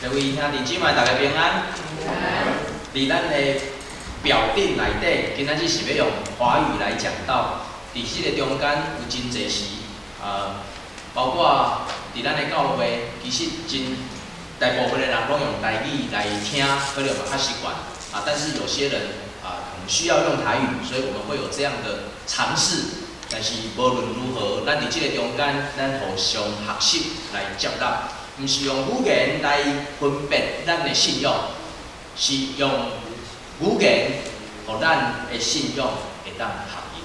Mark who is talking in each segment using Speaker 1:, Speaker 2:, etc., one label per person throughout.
Speaker 1: 各位兄弟姊妹，大家平安。伫咱的表定内底，今仔日是要用华语来讲到。伫即个中间有真侪时，包括伫咱的教会，其实大部分的人拢用台语来听，可能嘛较习惯。但是有些人可能需要用台语，所以我们会有这样的尝试。但是无论如何，咱伫即个中间，咱互相学习来接纳。 毋是用语言来分别咱的信仰，是用语言，互咱的信仰会当合一。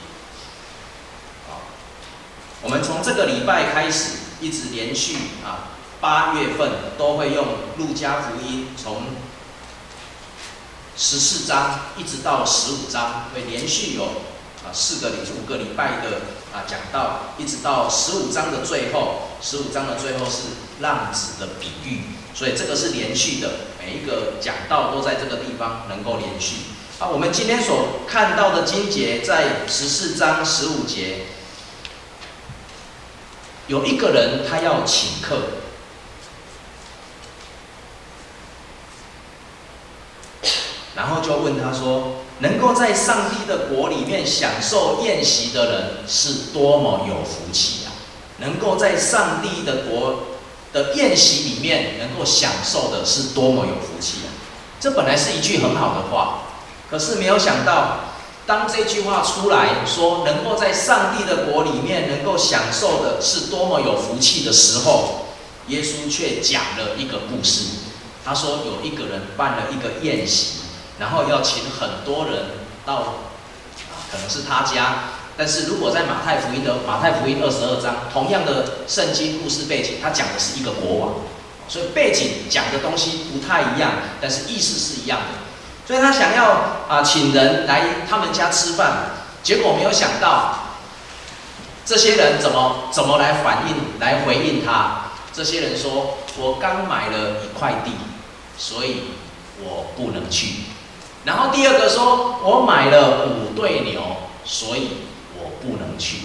Speaker 1: 我们从这个礼拜开始，一直连续8月份都会用路加福音，从14章一直到15章，会连续有5个礼拜的讲到，一直到15章的最后。15章的最后是浪子的比喻，所以这个是连续的，每一个讲道都在这个地方能够连续。我们今天所看到的经节在14章15节，有一个人他要请客，然后就问他说：能够在上帝的国里面享受宴席的人，是多么有福气啊！ 能够在上帝的国的宴席里面能够享受的是多么有福气啊！这本来是一句很好的话，可是没有想到，当这句话出来说能够在上帝的国里面能够享受的是多么有福气的时候，耶稣却讲了一个故事。他说有一个人办了一个宴席，然后要请很多人到，可能是他家。 但是如果在马太福音22章，同样的圣经故事背景，它讲的是一个国王，所以背景讲的东西不太一样，但是意思是一样的。所以他想要请人来他们家吃饭，结果没有想到，这些人怎么来反应来回应他？这些人说：“我刚买了1块地，所以我不能去。”然后第二个说：“我买了5对牛，所以 我不能去。”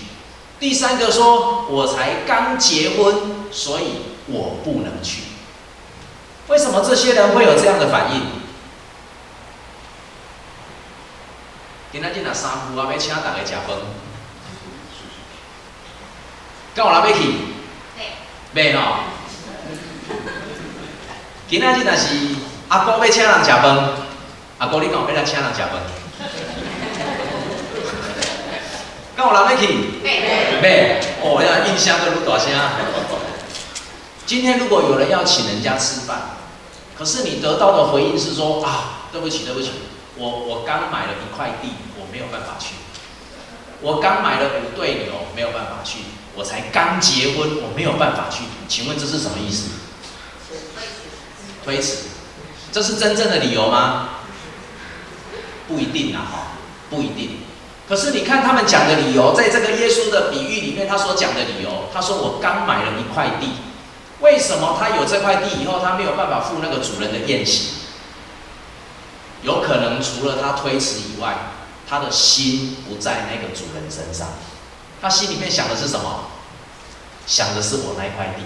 Speaker 1: 第三个说：“我才刚结婚，所以我不能去。”为什么这些人会有这样的反应？今仔日若3夫要请大家吃饭，敢有人要去？袂吼。今仔日若是阿姑要请人吃饭，阿姑你敢有要来请人吃饭？ 敢有人要去？袂哦，那印象都愈大声。今天如果有人要请人家吃饭，可是你得到的回应是说对不起，我刚买了1块地，我没有办法去。我刚买了5对牛，没有办法去。我才刚结婚，我没有办法去。请问这是什么意思？推辞。这是真正的理由吗？不一定不一定。 可是你看他们讲的理由，在这个耶稣的比喻里面，他所讲的理由，他说我刚买了1块地，为什么他有这块地以后，他没有办法付那个主人的宴席？有可能除了他推辞以外，他的心不在那个主人身上，他心里面想的是什么？想的是我那块地，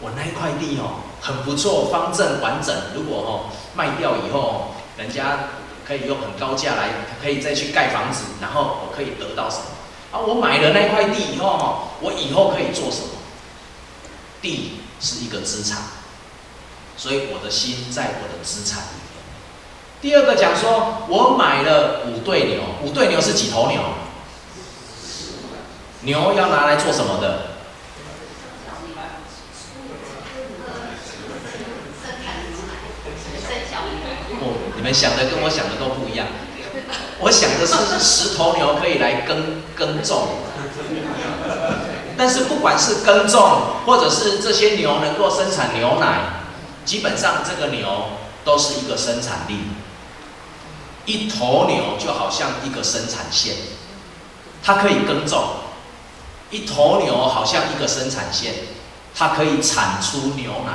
Speaker 1: 我那块地很不错，方正完整，如果卖掉以后，人家 可以用很高价来，可以再去盖房子，然后我可以得到什么？我买了那块地以后，我以后可以做什么？地是一个资产，所以我的心在我的资产里面。第二个讲说，我买了5对牛，5对牛是几头牛？牛要拿来做什么的？ 你们想的跟我想的都不一样，我想的是10头牛可以来耕种，但是不管是耕种，或者是这些牛能够生产牛奶，基本上这个牛都是一个生产力。1头牛就好像一个生产线，它可以耕种；1头牛好像一个生产线，它可以产出牛奶。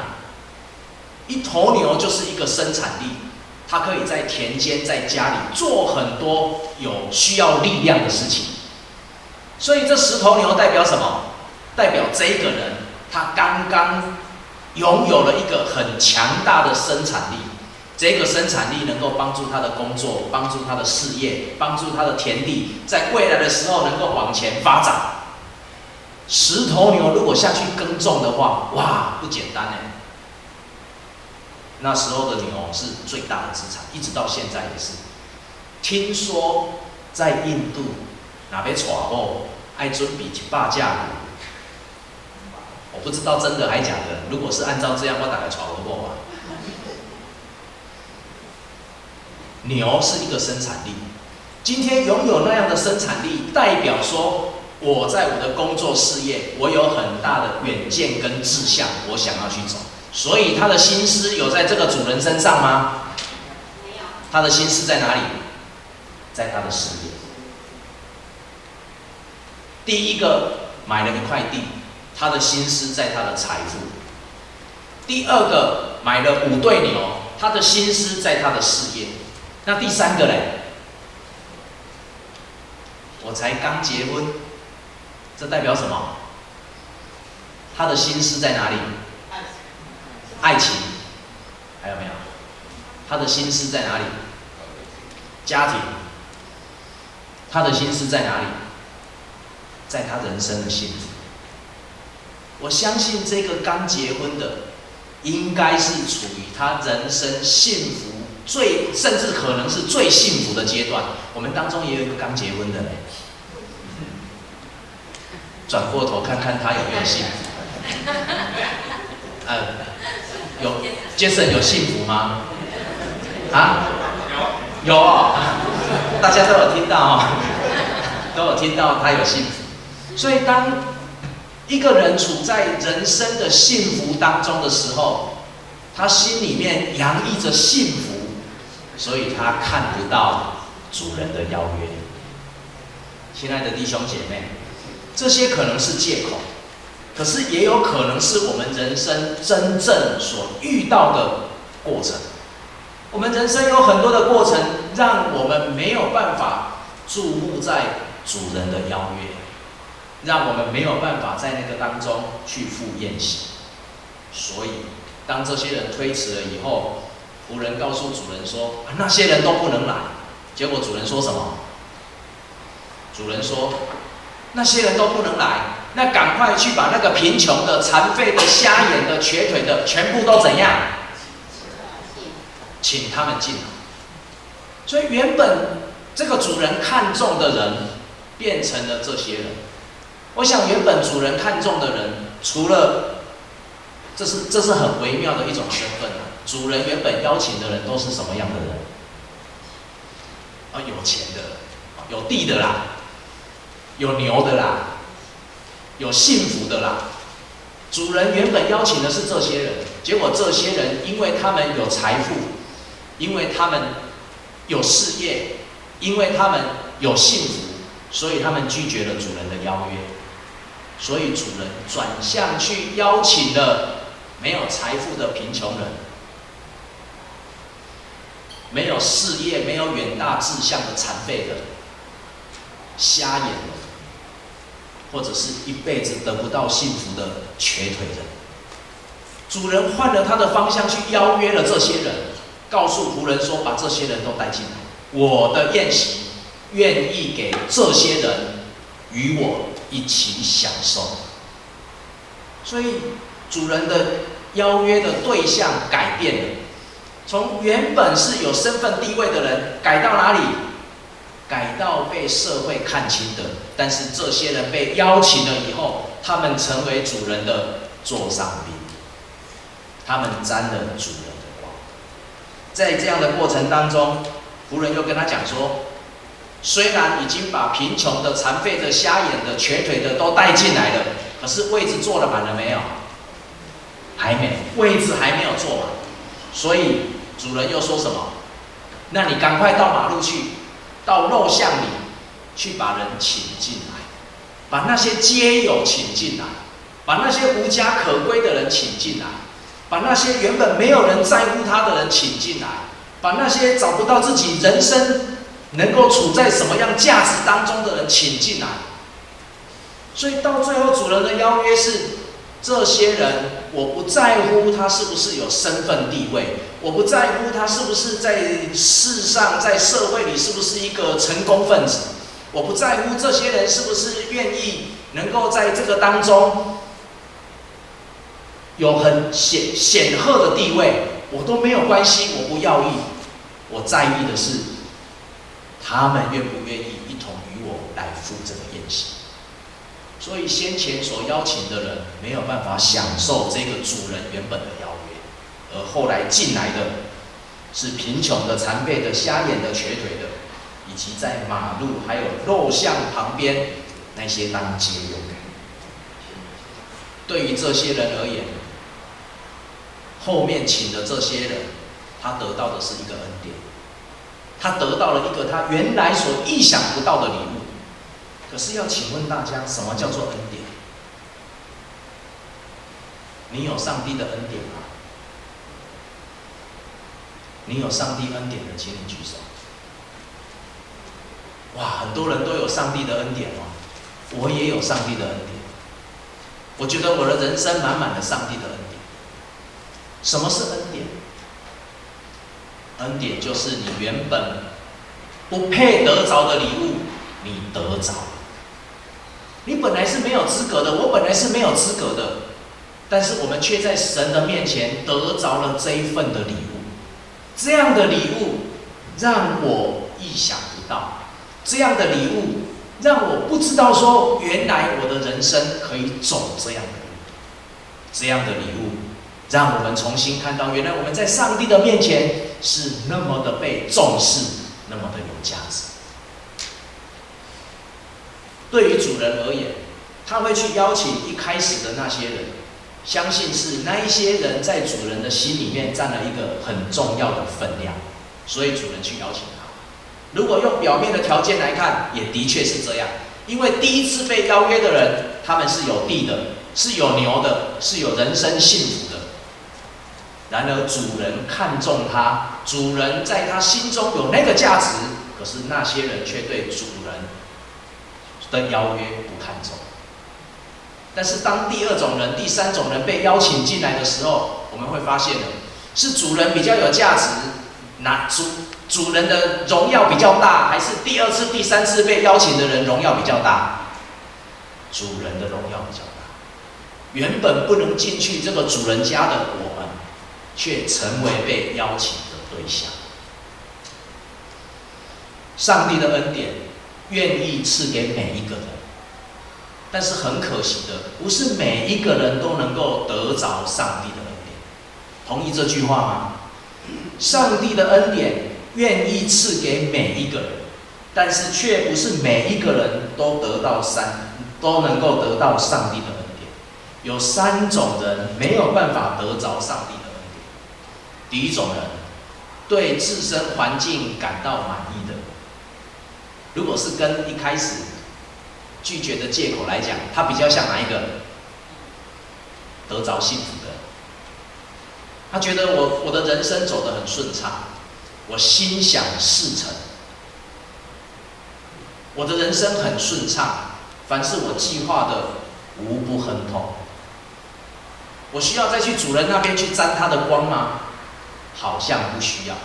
Speaker 1: 1头牛就是一个生产力。 他可以在田间、在家里做很多有需要力量的事情，所以这10头牛代表什么？代表这个人他刚刚拥有了一个很强大的生产力，这个生产力能够帮助他的工作，帮助他的事业，帮助他的田地，在未来的时候能够往前发展。10头牛如果下去耕种的话，哇，不简单哎。那时候的牛是最大的资产，一直到现在也是。听说在印度，若要娶某，爱准备100架牛。我不知道真的还假的。如果是按照这样，我大概娶不过吧。牛是一个生产力，今天拥有那样的生产力，代表说我在我的工作事业，我有很大的远见跟志向，我想要去走。所以他的心思有在这个主人身上吗？没有。他的心思在哪里？在他的事业。第一个买了一块地，他的心思在他的财富。第二个买了5对牛，他的心思在他的事业。那第3个嘞？我才刚结婚，这代表什么？他的心思在哪里？爱情。还有没有？他的心思在哪里？家庭。他的心思在哪里？在他人生的幸福。我相信这个刚结婚的，应该是处于他人生幸福甚至可能是最幸福的阶段。我们当中也有一个刚结婚的嘞，转过头看看他有没有幸福。有 Jason 有幸福吗？啊？有哦，大家都有听到哦，都有听到他有幸福。所以当一个人处在人生的幸福当中的时候，他心里面洋溢着幸福，所以他看不到主人的邀约。亲爱的弟兄姐妹，这些可能是借口，可是也有可能是我们人生真正所遇到的过程。我们人生有很多的过程，让我们没有办法注目在主人的邀约，让我们没有办法在那个当中去赴宴席。所以当这些人推迟了以后，仆人告诉主人说，那些人都不能来。结果主人说什么？主人说，那些人都不能来，那赶快去把那个贫穷的、残废的、瞎眼的、瘸腿的，全部都怎样？请他们进来。所以原本这个主人看中的人，变成了这些人。我想原本主人看中的人，除了这是很微妙的一种身份。主人原本邀请的人都是什么样的人？有钱的，有地的啦，有牛的啦，有幸福的啦。主人原本邀请的是这些人，结果这些人因为他们有财富，因为他们有事业，因为他们有幸福，所以他们拒绝了主人的邀约。所以主人转向去邀请了没有财富的贫穷人，没有事业、没有远大志向的残废人，瞎眼的，或者是一辈子得不到幸福的瘸腿人。主人换了他的方向去邀约了这些人，告诉仆人说：“把这些人都带进来，我的宴席愿意给这些人与我一起享受。”所以主人的邀约的对象改变了，从原本是有身份地位的人，改到哪里？改到被社会看轻的。但是这些人被邀请了以后，他们成为主人的座上宾，他们沾了主人的光。在这样的过程当中，仆人又跟他讲说，虽然已经把贫穷的、残废的、瞎眼的、瘸腿的都带进来了，可是位置坐了满了没有？还没，位置还没有坐满。所以主人又说什么？那你赶快到马路去，到肉巷里去把人请进来，把那些街友请进来，把那些无家可归的人请进来，把那些原本没有人在乎他的人请进来，把那些找不到自己人生能够处在什么样价值当中的人请进来。所以到最后，主人的邀约是这些人，我不在乎他是不是有身份地位，我不在乎他是不是在世上、在社会里是不是一个成功分子，我不在乎这些人是不是愿意能够在这个当中有很显赫的地位，我都没有关系，我不要意。我在意的是，他们愿不愿意一同与我来赴这个宴席。所以先前所邀请的人没有办法享受这个主人原本的邀约，而后来进来的是贫穷的、残废的、瞎眼的、瘸腿的，以及在马路还有肉巷旁边那些当街友的。对于这些人而言，后面请的这些人，他得到的是一个恩典，他得到了一个他原来所意想不到的礼物。可是要请问大家，什么叫做恩典？你有上帝的恩典吗？你有上帝恩典的，请你举手。哇，很多人都有上帝的恩典哦，我也有上帝的恩典。我觉得我的人生满满的上帝的恩典。什么是恩典？恩典就是你原本不配得着的礼物，你得着。你本来是没有资格的，我本来是没有资格的，但是我们却在神的面前得着了这一份的礼物。这样的礼物让我意想不到，这样的礼物让我不知道说，原来我的人生可以走这样的路。这样的礼物让我们重新看到，原来我们在上帝的面前是那么的被重视，那么的有价值。对于主人而言，他会去邀请一开始的那些人，相信是那一些人在主人的心里面占了一个很重要的分量，所以主人去邀请他。如果用表面的条件来看，也的确是这样，因为第一次被邀约的人，他们是有地的，是有牛的，是有人生幸福的。然而主人看重他，主人在他心中有那个价值，可是那些人却对主人的邀约不看重。但是当第二种人、第三种人被邀请进来的时候，我们会发现是主人比较有价值，主人的荣耀比较大，还是第二次、第三次被邀请的人荣耀比较大？主人的荣耀比较大。原本不能进去这个主人家的我们，却成为被邀请的对象。上帝的恩典愿意赐给每一个人，但是很可惜的，不是每一个人都能够得着上帝的恩典。同意这句话吗？上帝的恩典愿意赐给每一个人，但是却不是每一个人都能够得到上帝的恩典。有三种人没有办法得着上帝的恩典。第一种人，对自身环境感到满意的。如果是跟一开始拒绝的借口来讲，他比较像哪一个？得着幸福的。他觉得我的人生走得很顺畅，我心想事成，我的人生很顺畅，凡是我计划的无不亨通。我需要再去主人那边去沾他的光吗？好像不需要，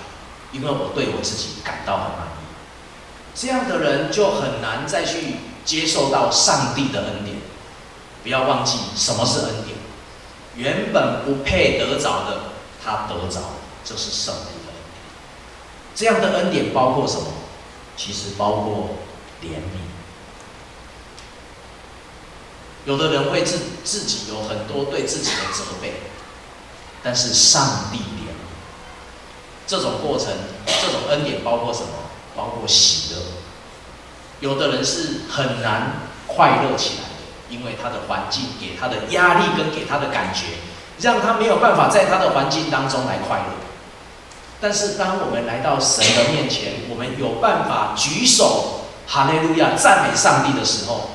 Speaker 1: 因为我对我自己感到很满意。这样的人就很难再去接受到上帝的恩典。不要忘记什么是恩典，原本不配得着的，他得着，这是上帝的恩典。这样的恩典包括什么？其实包括怜悯。有的人会自己有很多对自己的责备，但是上帝怜悯。这种过程，这种恩典包括什么？包括喜乐。有的人是很难快乐起来的，因为他的环境给他的压力跟给他的感觉，让他没有办法在他的环境当中来快乐。但是当我们来到神的面前，我们有办法举手哈利路亚赞美上帝的时候，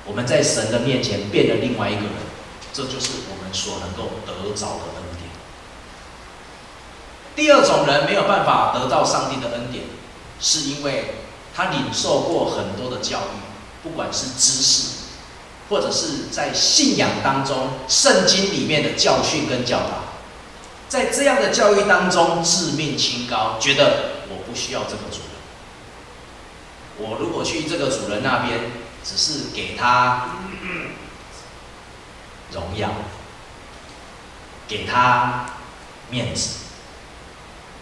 Speaker 1: 我们在神的面前变了另外一个人，这就是我们所能够得着的恩典。第二种人没有办法得到上帝的恩典，是因为他领受过很多的教育，不管是知识，或者是在信仰当中，圣经里面的教训跟教导，在这样的教育当中自命清高，觉得我不需要这个主人，我如果去这个主人那边，只是给他荣耀，给他面子，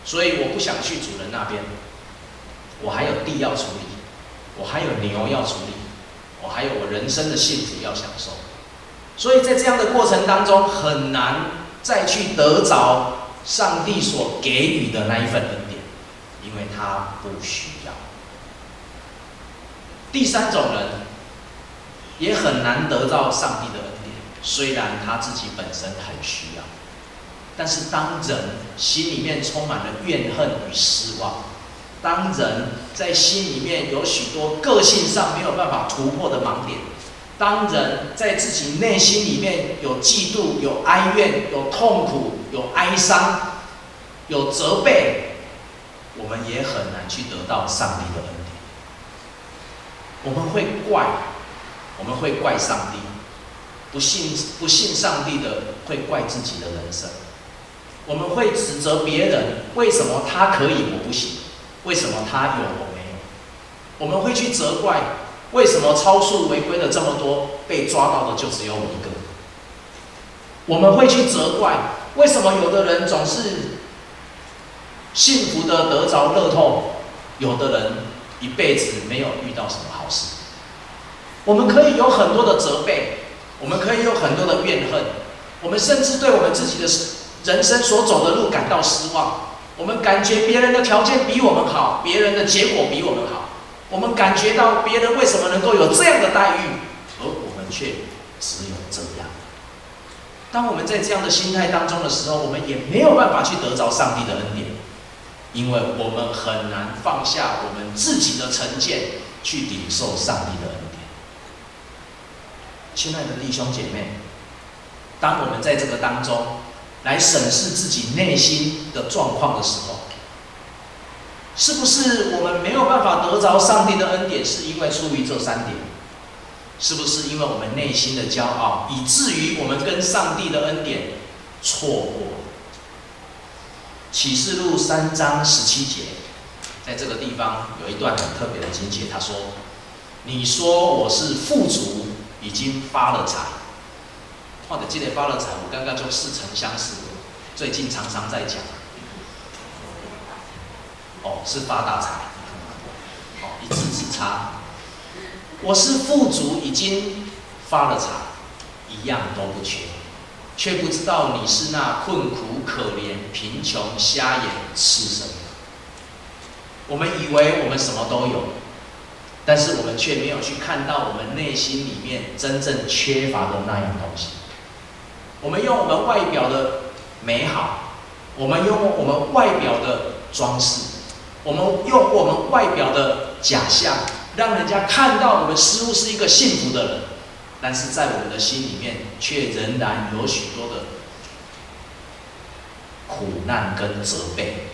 Speaker 1: 所以我不想去主人那边，我还有地要处理，我还有牛要处理，我还有我人生的幸福要享受，所以在这样的过程当中，很难再去得着上帝所给予的那一份恩典，因为他不需要。第三种人也很难得到上帝的恩典，虽然他自己本身很需要，但是当人心里面充满了怨恨与失望，当人在心里面有许多个性上没有办法突破的盲点，当人在自己内心里面有嫉妒、有哀怨、有痛苦、有哀伤、有责备，我们也很难去得到上帝的恩典。我们会怪上帝，不信上帝的会怪自己的人生。我们会指责别人，为什么他可以我不行？为什么他有我没有？我们会去责怪，为什么超速违规的这么多，被抓到的就只有我一个？我们会去责怪，为什么有的人总是幸福的得着乐透，有的人一辈子没有遇到什么好事？我们可以有很多的责备，我们可以有很多的怨恨，我们甚至对我们自己的人生所走的路感到失望。我们感觉别人的条件比我们好，别人的结果比我们好，我们感觉到别人为什么能够有这样的待遇，而我们却只有这样。当我们在这样的心态当中的时候，我们也没有办法去得着上帝的恩典，因为我们很难放下我们自己的成见，去领受上帝的恩典。亲爱的弟兄姐妹，当我们在这个当中来审视自己内心的状况的时候，是不是我们没有办法得着上帝的恩典，是因为出于这三点？是不是因为我们内心的骄傲，以至于我们跟上帝的恩典错过？启示录3章17节，在这个地方有一段很特别的经节，他说：“你说我是富足，已经发了财。”或者这个发了财，我刚刚就似曾相识，最近常常在讲。是发大财，一字之差。我是富足，已经发了财，一样都不缺，却不知道你是那困苦、可怜、贫穷、瞎眼、赤身的。我们以为我们什么都有，但是我们却没有去看到我们内心里面真正缺乏的那样东西。我们用我们外表的美好，我们用我们外表的装饰，我们用我们外表的假象，让人家看到我们似乎是一个幸福的人，但是在我们的心里面，却仍然有许多的苦难跟责备，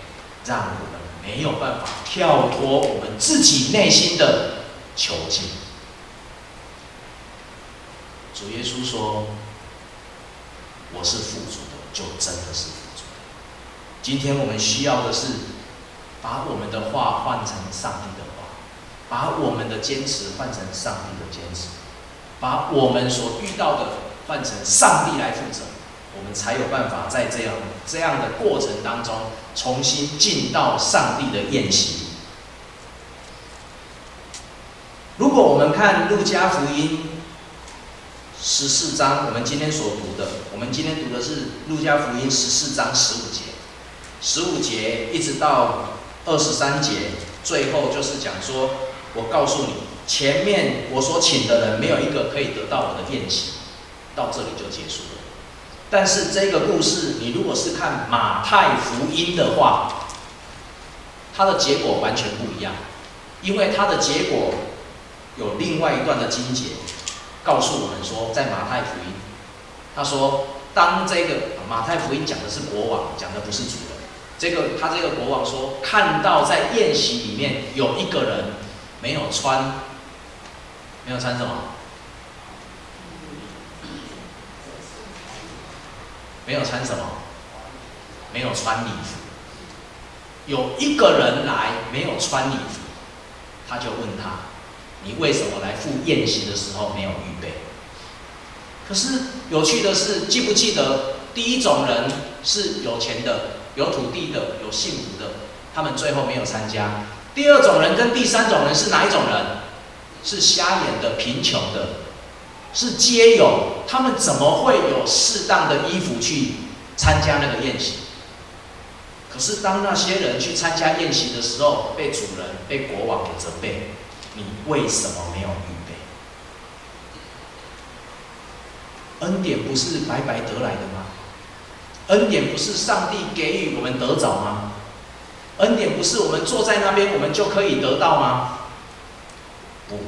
Speaker 1: 让我们没有办法跳脱我们自己内心的囚禁。主耶稣说：“我是富足的，就真的是富足的。”今天我们需要的是把我们的话换成上帝的话，把我们的坚持换成上帝的坚持，把我们所遇到的换成上帝来负责，我们才有办法在这样的过程当中重新进到上帝的宴席。如果我们看路加福音14章，我们今天所读的，我们今天读的是路加福音14章15节，15节一直到23节，最后就是讲说，我告诉你，前面我所请的人没有一个可以得到我的宴席，到这里就结束了。但是这个故事，你如果是看马太福音的话，它的结果完全不一样，因为它的结果有另外一段的经节告诉我们说，在马太福音，他说，当这个马太福音讲的是国王，讲的不是主人。他这个国王说，看到在宴席里面有一个人没有穿什么？没有穿什么？没有穿礼服。有一个人来没有穿礼服，他就问他：你为什么来赴宴席的时候没有预备？可是有趣的是，记不记得第一种人是有钱的、有土地的、有幸福的，他们最后没有参加。第二种人跟第三种人是哪一种人？是瞎眼的、贫穷的，是街友。他们怎么会有适当的衣服去参加那个宴席？可是当那些人去参加宴席的时候，被主人、被国王给责备：你为什么没有预备？恩典不是白白得来的吗？恩典不是上帝给予我们得着吗？恩典不是我们坐在那边我们就可以得到吗？不，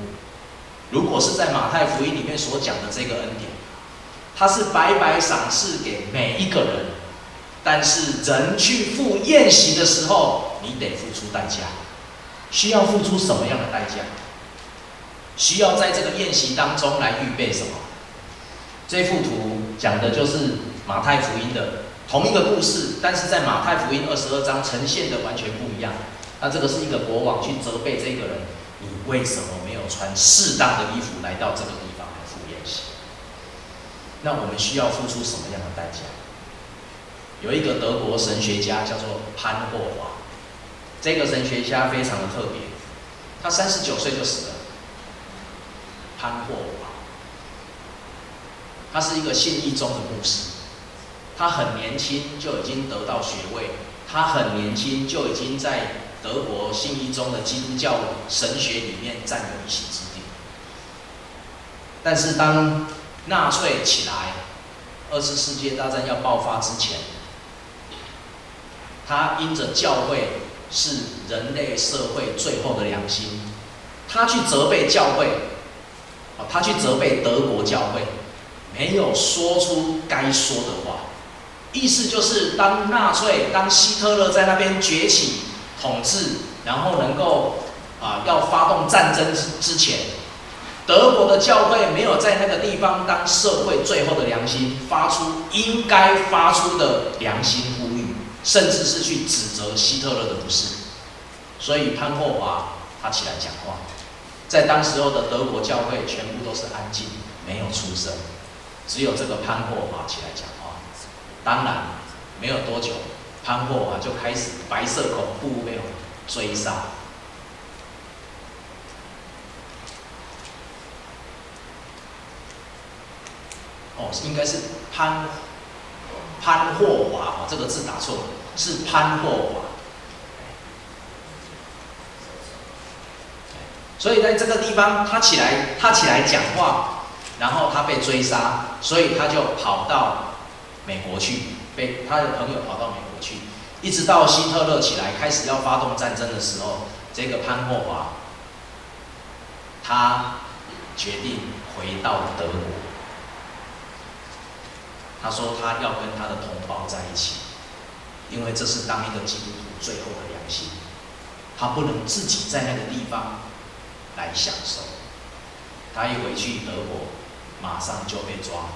Speaker 1: 如果是在马太福音里面所讲的这个恩典，它是白白赏赐给每一个人，但是人去赴宴席的时候，你得付出代价。需要付出什么样的代价？需要在这个宴席当中来预备什么？这幅图讲的就是马太福音的同一个故事，但是在马太福音22章呈现的完全不一样。那这个是一个国王去责备这个人：你为什么没有穿适当的衣服来到这个地方来赴宴席？那我们需要付出什么样的代价？有一个德国神学家叫做潘霍华，这个神学家非常的特别，他39岁就死了。潘霍华，他是一个信义宗的牧师，他很年轻就已经得到学位，他很年轻就已经在德国信义宗的基督教神学里面占有一席之地。但是当纳粹起来，二次世界大战要爆发之前，他因着教会是人类社会最后的良心，他去责备教会，他去责备德国教会，没有说出该说的话。意思就是，当纳粹、当希特勒在那边崛起统治，然后能够要发动战争之前，德国的教会没有在那个地方当社会最后的良心，发出应该发出的良心呼吁，甚至是去指责希特勒的不是。所以潘霍华他起来讲话，在当时候的德国教会全部都是安静，没有出声，只有这个潘霍华起来讲话。当然，没有多久，潘霍华就开始白色恐怖被追杀。应该是潘霍华，这个字打错了，是潘霍华。所以在这个地方，他起来讲话，然后他被追杀，所以他就跑到美国去，被他的朋友跑到美国去，一直到希特勒起来开始要发动战争的时候，这个潘霍华他决定回到德国。他说他要跟他的同胞在一起，因为这是当一个基督徒最后的良心，他不能自己在那个地方来享受。他一回去德国，马上就被抓。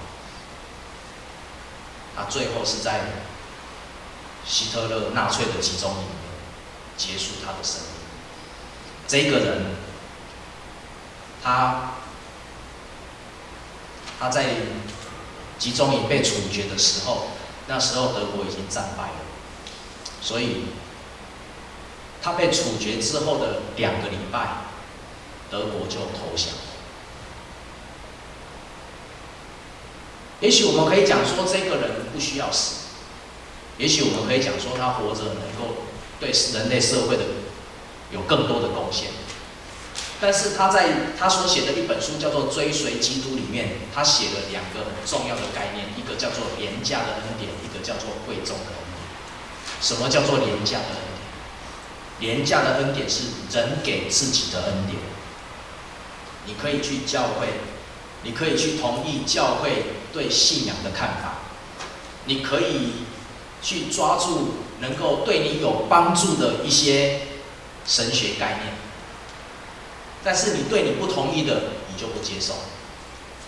Speaker 1: 他最后是在希特勒纳粹的集中营里面结束他的生命。这个人，他在集中营被处决的时候，那时候德国已经战败了，所以他被处决之后的2个礼拜，德国就投降。也许我们可以讲说，这个人不需要死；也许我们可以讲说，他活着能够对人类社会的有更多的贡献。但是他在他所写的一本书叫做《追随基督》里面，他写了2个很重要的概念，一个叫做廉价的恩典，一个叫做贵重的恩典。什么叫做廉价的恩典？廉价的恩典是人给自己的恩典。你可以去教会，你可以去同意教会对信仰的看法，你可以去抓住能够对你有帮助的一些神学概念。但是你对你不同意的，你就不接受。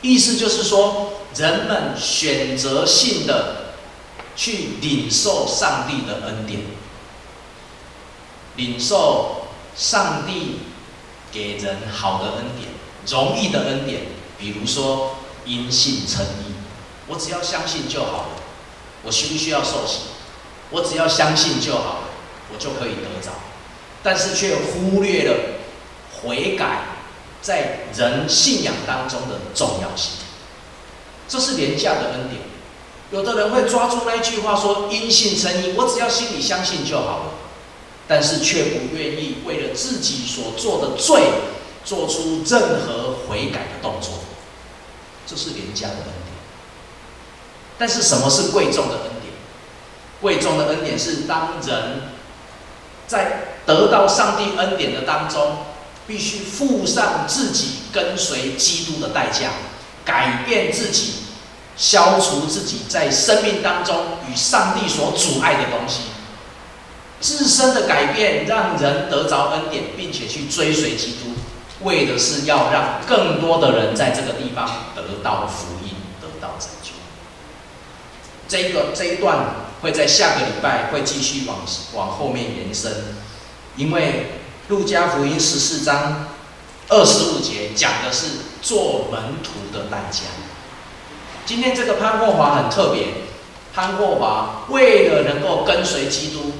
Speaker 1: 意思就是说，人们选择性的去领受上帝的恩典，领受上帝给人好的恩典、容易的恩典。比如说因信称义，我只要相信就好了。我需不需要受洗？我只要相信就好了，我就可以得着。但是却忽略了悔改在人信仰当中的重要性。这是廉价的恩典。有的人会抓住那一句话说因信称义，我只要心里相信就好了，但是却不愿意为了自己所做的罪做出任何悔改的动作，这是廉价的恩典。但是什么是贵重的恩典？贵重的恩典是当人在得到上帝恩典的当中，必须付上自己跟随基督的代价，改变自己，消除自己在生命当中与上帝所阻碍的东西，自身的改变让人得着恩典，并且去追随基督，为的是要让更多的人在这个地方得到福音，得到拯救。这一段会在下个礼拜会继续往后面延伸，因为路加福音14章25节讲的是做门徒的代价。今天这个潘霍华很特别，潘霍华为了能够跟随基督，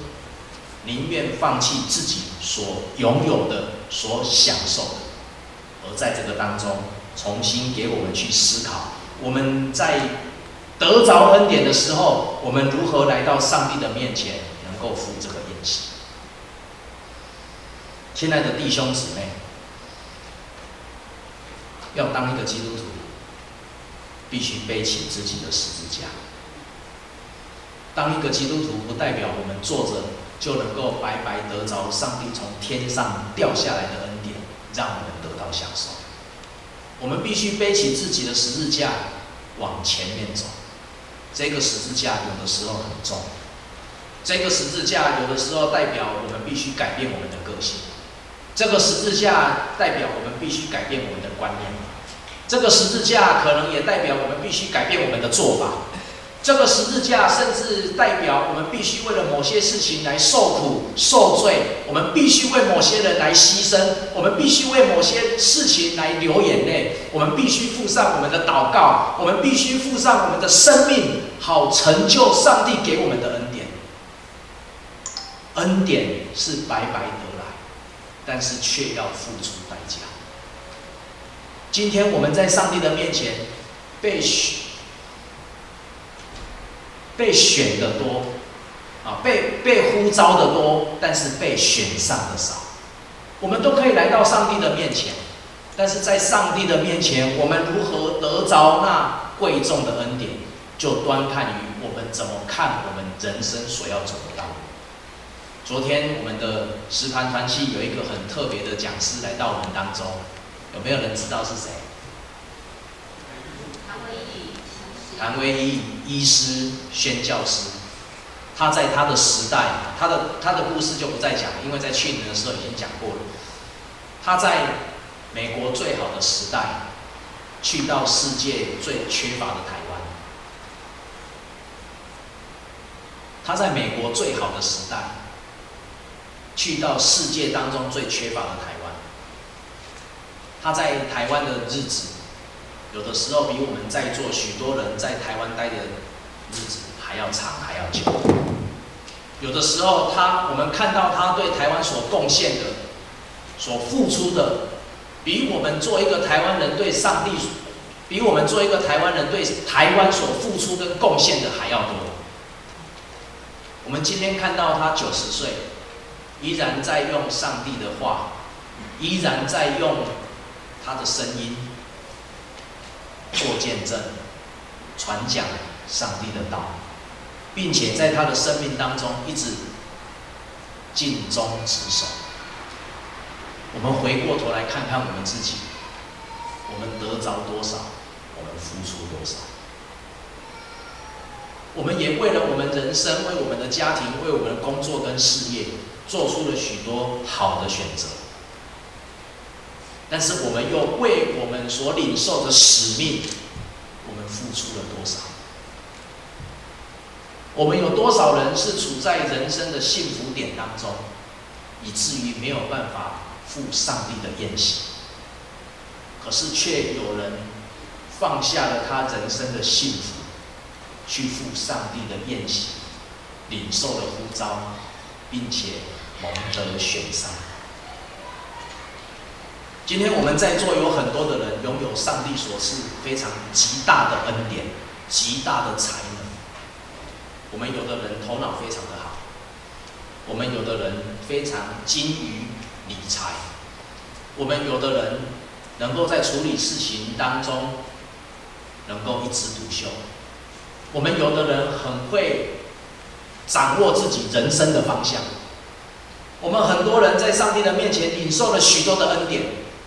Speaker 1: 宁愿放弃自己所拥有的、所享受的，而在这个当中重新给我们去思考，我们在得着恩典的时候，我们如何来到上帝的面前，能够赴这个宴席。亲爱的弟兄姊妹，要当一个基督徒，必须背起自己的十字架。当一个基督徒，不代表我们坐着就能够白白得着上帝从天上掉下来的恩典，让我们得到享受。我们必须背起自己的十字架往前面走。这个十字架有的时候很重，这个十字架有的时候代表我们必须改变我们的个性，这个十字架代表我们必须改变我们的观念，这个十字架可能也代表我们必须改变我们的做法，这个十字架甚至代表我们必须为了某些事情来受苦受罪，我们必须为某些人来牺牲，我们必须为某些事情来流眼泪，我们必须付上我们的祷告，我们必须付上我们的生命，好成就上帝给我们的恩典。恩典是白白得来，但是却要付出代价。今天我们在上帝的面前被选的多，被呼召的多，但是被选上的少。我们都可以来到上帝的面前，但是在上帝的面前，我们如何得着那贵重的恩典，就端看于我们怎么看我们人生所要走的道路。昨天我们的实盘团契有一个很特别的讲师来到我们当中，有没有人知道是谁？谭威义医师、宣教师，他在他的时代，他的故事就不再讲了，因为在去年的时候已经讲过了。他在美国最好的时代，去到世界最缺乏的台湾。他在美国最好的时代，去到世界当中最缺乏的台湾。他在台湾的日子，有的时候比我们在座许多人在台湾待的日子还要长，还要久。有的时候我们看到他对台湾所贡献的、所付出的，比我们做一个台湾人对上帝，比我们做一个台湾人对台湾所付出跟贡献的还要多。我们今天看到他90岁，依然在用上帝的话，依然在用他的声音做见证，传讲上帝的道，并且在他的生命当中一直尽忠职守。我们回过头来看看我们自己，我们得着多少，我们付出多少。我们也为了我们人生，为我们的家庭，为我们的工作跟事业，做出了许多好的选择。但是我们又为我们所领受的使命，我们付出了多少？我们有多少人是处在人生的幸福点当中，以至于没有办法赴上帝的宴席？可是却有人放下了他人生的幸福，去赴上帝的宴席，领受了呼召，并且蒙得选上。今天我们在座有很多的人拥有上帝所赐非常极大的恩典、极大的才能。我们有的人头脑非常的好，我们有的人非常精于理财，我们有的人能够在处理事情当中能够一枝独秀，我们有的人很会掌握自己人生的方向。我们很多人在上帝的面前领受了许多的恩典，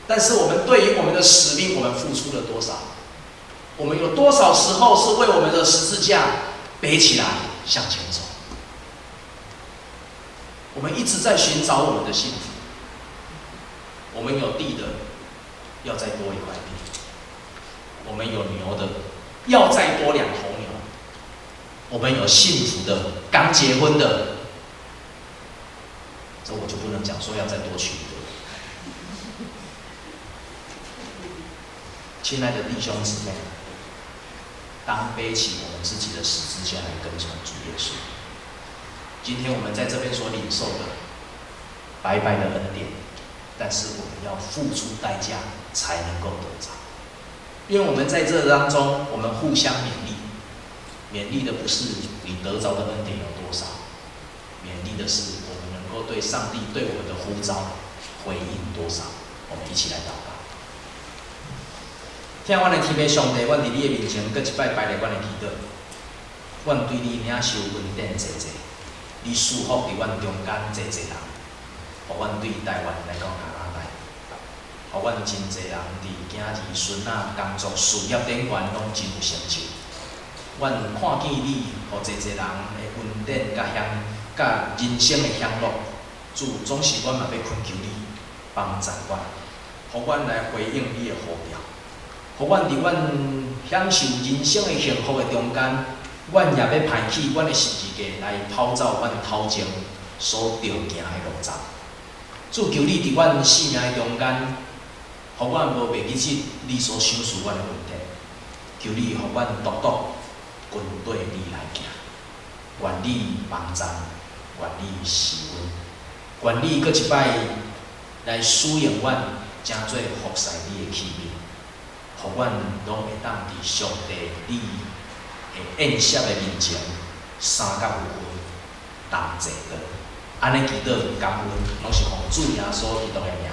Speaker 1: 但是我们对于我们的使命，我们付出了多少？我们有多少时候是为我们的十字架背起来向前走？我们一直在寻找我们的幸福。我们有地的，要再多一块地；我们有牛的，要再多2头牛；我们有幸福的，刚结婚的，这我就不能讲说要再多娶一个。亲爱的弟兄姊妹，当背起我们自己的十字架来跟从主耶稣。今天我们在这边所领受的白白的恩典，但是我们要付出代价才能够得着。因为我们在这当中，我们互相勉励，勉励的不是你得着的恩典有多少，勉励的是我们能够对上帝对我们的呼召回应多少。我们一起来祷告。听阮的天父上帝，阮伫你的面前，搁一摆摆来阮的祈祷。阮对你领受恩典济济，你祝福伫阮中间济济人，互阮对台湾来讲下下来，互阮真济人伫囝儿孙仔工作事业顶悬拢真有成就。阮看见你，互济济人的恩典甲人生的享乐，主总是阮嘛要恳求你帮助阮，互阮来回应你的呼召。互阮伫阮享受人生的幸福的中间，阮也要排起阮的十字架来跑走阮头前所着行的路障。主求你伫阮生命的中间，互阮无袂记起你所赏赐阮的恩典。求你互阮独独跟对你来行，愿你帮助，愿你施恩，愿你搁一摆来使用阮，成做服侍你的器皿。互阮拢会当伫上帝你的宴席的面前三角有分，同坐的。安尼祈祷感恩，拢是奉主耶稣基督的名。